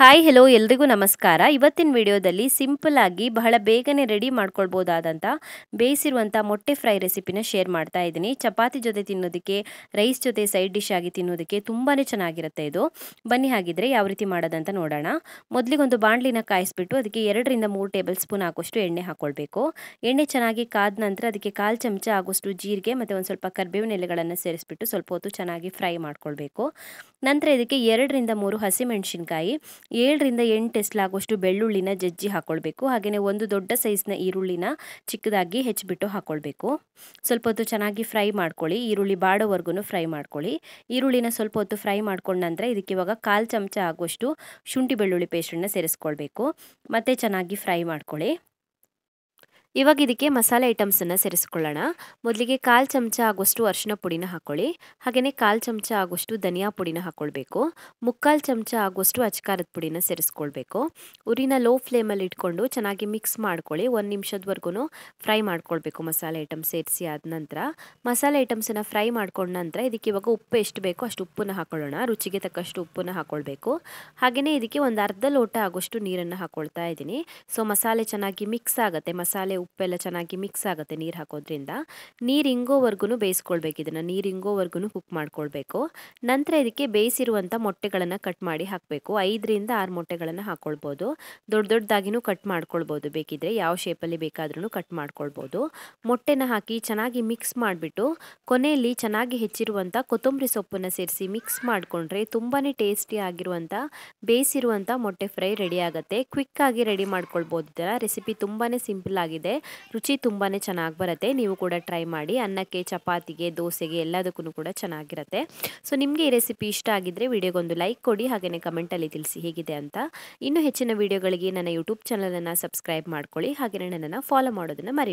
Hi hello ಎಲ್ರಿಗೂ ನಮಸ್ಕಾರ. ಇವತ್ತಿನ ವಿಡಿಯೋದಲ್ಲಿ ಸಿಂಪಲ್ ಆಗಿ ಬಹಳ ಬೇಗನೆ ರೆಡಿ ಮಾಡ್ಕೊಳ್ಬಹುದಾದಂತ ಬೇಯಿಸಿರುವಂತ ಮೊಟ್ಟೆ ಫ್ರೈ ರೆಸಿಪಿನ ಶೇರ್ ಮಾಡ್ತಾ ಇದ್ದೀನಿ. ಚಪಾತಿ ಜೊತೆ ತಿನ್ನೋದಕ್ಕೆ, ರೈಸ್ ಜೊತೆ ಸೈಡ್ ಡಿಶ್ ಆಗಿ ತಿನ್ನೋದಕ್ಕೆ ತುಂಬಾನೇ ಚೆನ್ನಾಗಿರುತ್ತೆ ಇದು. ಬನ್ನಿ ಹಾಗಿದ್ರೆ ಯಾವ ರೀತಿ ಮಾಡೋದಂತ ನೋಡೋಣ. ಮೊದಲಿಗೆ ಒಂದು ಬಾಣಲಿನ ಕಾಯಿಸ್ಬಿಟ್ಟು ಅದಕ್ಕೆ 2 ರಿಂದ 3 ಟೇಬಲ್ ಸ್ಪೂನ್ ಆಗುವಷ್ಟು ಎಣ್ಣೆ ಹಾಕೊಳ್ಬೇಕು. ಎಣ್ಣೆ ಚೆನ್ನಾಗಿ ಕಾದ ನಂತರ ಅದಕ್ಕೆ 1/4 ಚಮಚ ಆಗುವಷ್ಟು ಜೀರಿಗೆ ಮತ್ತೆ ಒಂದು ಸ್ವಲ್ಪ ಕರಿಬೇವಿನ ಎಲೆಗಳನ್ನು ಸೇರಿಸ್ಬಿಟ್ಟು ಸ್ವಲ್ಪ ಹೊತ್ತು ಚೆನ್ನಾಗಿ ಫ್ರೈ ಮಾಡ್ಕೊಳ್ಬೇಕು. ನಂತರ ಇದಕ್ಕೆ 2 ರಿಂದ 3 ಹಸಿಮೆಣಸಿನಕಾಯಿ, 7 ರಿಂದ 8 ಎಸ್ಲಾಗುವಷ್ಟು ಬೆಳ್ಳುಳ್ಳಿನ ಜಜ್ಜಿ ಹಾಕೊಳ್ಬೇಕು. ಹಾಗೆಯೇ ಒಂದು ದೊಡ್ಡ ಸೈಜ್ನ ಈರುಳ್ಳಿನ ಚಿಕ್ಕದಾಗಿ ಹೆಚ್ಚಿಬಿಟ್ಟು ಹಾಕೊಳ್ಬೇಕು. ಸ್ವಲ್ಪ ಹೊತ್ತು ಚೆನ್ನಾಗಿ ಫ್ರೈ ಮಾಡ್ಕೊಳ್ಳಿ. ಈರುಳ್ಳಿ ಬಾಡೋವರೆಗೂ ಫ್ರೈ ಮಾಡ್ಕೊಳ್ಳಿ. ಈರುಳ್ಳಿನ ಸ್ವಲ್ಪ ಹೊತ್ತು ಫ್ರೈ ಮಾಡ್ಕೊಂಡ ನಂತರ ಇದಕ್ಕೆ ಇವಾಗ 1/4 ಚಮಚ ಆಗುವಷ್ಟು ಶುಂಠಿ ಬೆಳ್ಳುಳ್ಳಿ ಪೇಸ್ಟನ್ನು ಸೇರಿಸ್ಕೊಳ್ಬೇಕು. ಮತ್ತೆ ಚೆನ್ನಾಗಿ ಫ್ರೈ ಮಾಡ್ಕೊಳ್ಳಿ. ಇವಾಗ ಇದಕ್ಕೆ ಮಸಾಲೆ ಐಟಮ್ಸನ್ನು ಸೇರಿಸ್ಕೊಳ್ಳೋಣ. ಮೊದಲಿಗೆ 1/4 ಚಮಚ ಆಗುವಷ್ಟು ಅರಿಶಿನ ಪುಡಿನ ಹಾಕೊಳ್ಳಿ. ಹಾಗೆಯೇ 1/4 ಚಮಚ ಆಗುವಷ್ಟು ಧನಿಯಾ ಪುಡಿನ ಹಾಕೊಳ್ಬೇಕು. 3/4 ಚಮಚ ಆಗುವಷ್ಟು ಅಚ್ಕಾರದ ಪುಡಿನ ಸೇರಿಸ್ಕೊಳ್ಬೇಕು. ಉರಿನ ಲೋ ಫ್ಲೇಮಲ್ಲಿ ಇಟ್ಕೊಂಡು ಚೆನ್ನಾಗಿ ಮಿಕ್ಸ್ ಮಾಡ್ಕೊಳ್ಳಿ. 1 ನಿಮಿಷದವರೆಗೂ ಫ್ರೈ ಮಾಡ್ಕೊಳ್ಬೇಕು ಮಸಾಲೆ ಐಟಮ್ಸ್ ಸೇರಿಸಿ ಆದ ನಂತರ. ಮಸಾಲೆ ಐಟಮ್ಸನ್ನು ಫ್ರೈ ಮಾಡ್ಕೊಂಡ ನಂತರ ಇದಕ್ಕೆ ಇವಾಗ ಉಪ್ಪು ಎಷ್ಟು ಬೇಕೋ ಅಷ್ಟು ಉಪ್ಪನ್ನು ಹಾಕೊಳ್ಳೋಣ. ರುಚಿಗೆ ತಕ್ಕಷ್ಟು ಉಪ್ಪನ್ನು ಹಾಕೊಳ್ಬೇಕು. ಹಾಗೆಯೇ ಇದಕ್ಕೆ ಒಂದು ಅರ್ಧ ಲೋಟ ಆಗುವಷ್ಟು ನೀರನ್ನು ಹಾಕೊಳ್ತಾ ಇದ್ದೀನಿ. ಸೊ ಮಸಾಲೆ ಚೆನ್ನಾಗಿ ಮಿಕ್ಸ್ ಆಗುತ್ತೆ. ಮಸಾಲೆ ಉಪ್ಪೆಲ್ಲ ಚೆನ್ನಾಗಿ ಮಿಕ್ಸ್ ಆಗುತ್ತೆ ನೀರು ಹಾಕೋದ್ರಿಂದ. ನೀರು ಇಂಗೋವರೆಗೂ ಬೇಯಿಸ್ಕೊಳ್ಬೇಕು. ಇದನ್ನು ನೀರು ಇಂಗೋವರೆಗೂ ಕುಕ್ ಮಾಡ್ಕೊಳ್ಬೇಕು. ನಂತರ ಇದಕ್ಕೆ ಬೇಯಿಸಿರುವಂಥ ಮೊಟ್ಟೆಗಳನ್ನು ಕಟ್ ಮಾಡಿ ಹಾಕಬೇಕು. 5 ರಿಂದ 6 ಮೊಟ್ಟೆಗಳನ್ನು ಹಾಕೊಳ್ಬೋದು. ದೊಡ್ಡದಾಗಿನೂ ಕಟ್ ಮಾಡ್ಕೊಳ್ಬೋದು. ಬೇಕಿದ್ರೆ ಯಾವ ಶೇಪಲ್ಲಿ ಬೇಕಾದ್ರೂ ಕಟ್ ಮಾಡ್ಕೊಳ್ಬೋದು. ಮೊಟ್ಟೆನ ಹಾಕಿ ಚೆನ್ನಾಗಿ ಮಿಕ್ಸ್ ಮಾಡಿಬಿಟ್ಟು ಕೊನೆಯಲ್ಲಿ ಚೆನ್ನಾಗಿ ಹೆಚ್ಚಿರುವಂಥ ಕೊತ್ತಂಬರಿ ಸೊಪ್ಪನ್ನು ಸೇರಿಸಿ ಮಿಕ್ಸ್ ಮಾಡಿಕೊಂಡ್ರೆ ತುಂಬಾ ಟೇಸ್ಟಿ ಆಗಿರುವಂಥ ಬೇಯಿಸಿರುವಂಥ ಮೊಟ್ಟೆ ಫ್ರೈ ರೆಡಿ ಆಗುತ್ತೆ. ಕ್ವಿಕ್ಕಾಗಿ ರೆಡಿ ಮಾಡ್ಕೊಳ್ಬೋದು. ಇದರ ರೆಸಿಪಿ ತುಂಬಾ ಸಿಂಪಲ್ ಆಗಿದೆ. ರುಚಿ ತುಂಬಾ ಚೆನ್ನಾಗಿ ಬರುತ್ತೆ. ನೀವು ಕೂಡ ಟ್ರೈ ಮಾಡಿ. ಅನ್ನಕ್ಕೆ, ಚಪಾತಿಗೆ, ದೋಸೆಗೆ ಎಲ್ಲದಕ್ಕೂ ಕೂಡ ಚೆನ್ನಾಗಿರುತ್ತೆ. ಸೊ ನಿಮಗೆ ಈ ರೆಸಿಪಿ ಇಷ್ಟ ಆಗಿದ್ರೆ ವಿಡಿಯೋಗೊಂದು ಲೈಕ್ ಕೊಡಿ. ಹಾಗೆಯೇ ಕಮೆಂಟಲ್ಲಿ ತಿಳಿಸಿ ಹೇಗಿದೆ ಅಂತ. ಇನ್ನೂ ಹೆಚ್ಚಿನ ವಿಡಿಯೋಗಳಿಗೆ ನನ್ನ ಯೂಟ್ಯೂಬ್ ಚಾನಲನ್ನು ಸಬ್ಸ್ಕ್ರೈಬ್ ಮಾಡ್ಕೊಳ್ಳಿ. ಹಾಗೆಯೇ ನನ್ನನ್ನು ಫಾಲೋ ಮಾಡೋದನ್ನು ಮರಿ